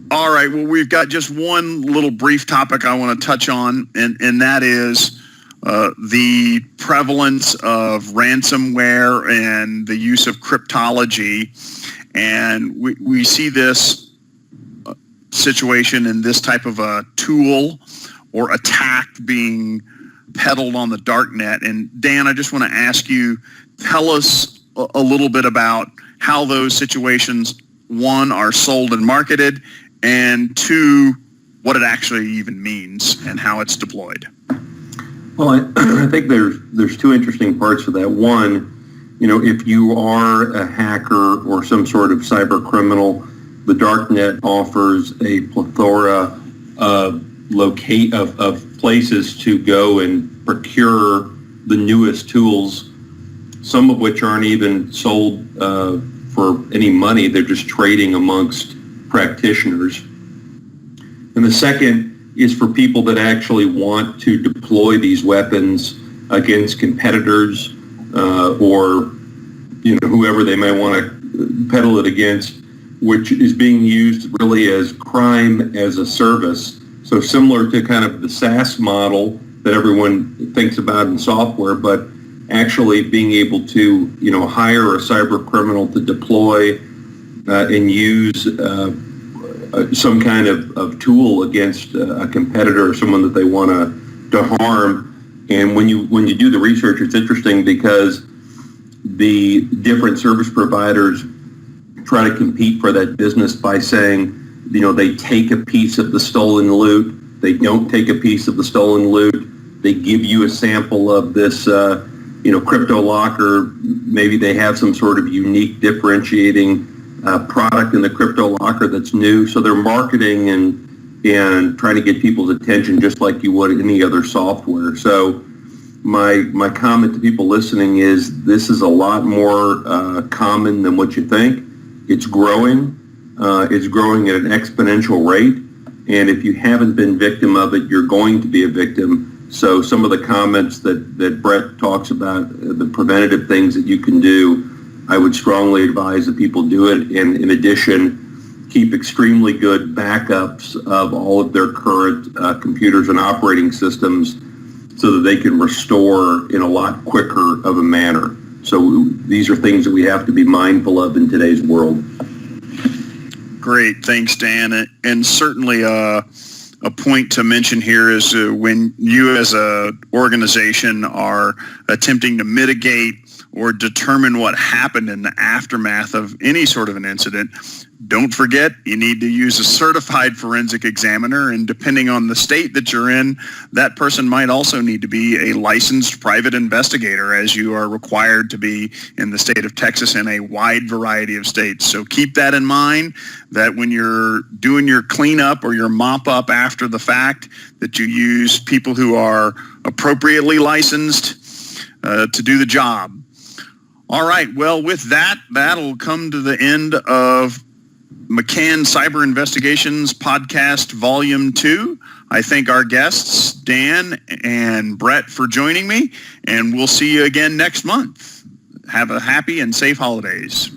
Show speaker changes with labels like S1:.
S1: All right. Well, we've got just one little brief topic I want to touch on, and that is the prevalence of ransomware and the use of cryptology. And we see this situation and this type of a tool or attack being peddled on the Darknet. And Dan, I just want to ask you, tell us a little bit about how those situations, one, are sold and marketed, and two, what it actually even means and how it's deployed.
S2: Well, I think there's two interesting parts to that. One, if you are a hacker or some sort of cyber criminal, the Darknet offers a plethora of places to go and procure the newest tools, some of which aren't even sold for any money. They're just trading amongst practitioners. And the second is for people that actually want to deploy these weapons against competitors or whoever they may want to peddle it against, which is being used really as crime as a service. So similar to kind of the SaaS model that everyone thinks about in software, but actually being able to hire a cyber criminal to deploy and use some kind of tool against a competitor or someone that they want to harm. And when you do the research, it's interesting because the different service providers try to compete for that business by saying, they take a piece of the stolen loot, they don't take a piece of the stolen loot, they give you a sample of this crypto locker, maybe they have some sort of unique differentiating product in the crypto locker that's new. So they're marketing and trying to get people's attention just like you would any other software. So my comment to people listening is this is a lot more common than what you think. It's growing. It's growing at an exponential rate. And if you haven't been victim of it, you're going to be a victim. So some of the comments that Brett talks about, the preventative things that you can do, I would strongly advise that people do it. And in addition, keep extremely good backups of all of their current computers and operating systems so that they can restore in a lot quicker of a manner. So these are things that we have to be mindful of in today's world.
S1: Great. Thanks, Dan. And certainly a point to mention here is when you as an organization are attempting to mitigate or determine what happened in the aftermath of any sort of an incident, don't forget you need to use a certified forensic examiner, and depending on the state that you're in, that person might also need to be a licensed private investigator, as you are required to be in the state of Texas and a wide variety of states. So keep that in mind, that when you're doing your cleanup or your mop up after the fact, that you use people who are appropriately licensed to do the job. All right. Well, with that, that'll come to the end of McCann Cyber Investigations Podcast Volume 2. I thank our guests, Dan and Brett, for joining me, and we'll see you again next month. Have a happy and safe holidays.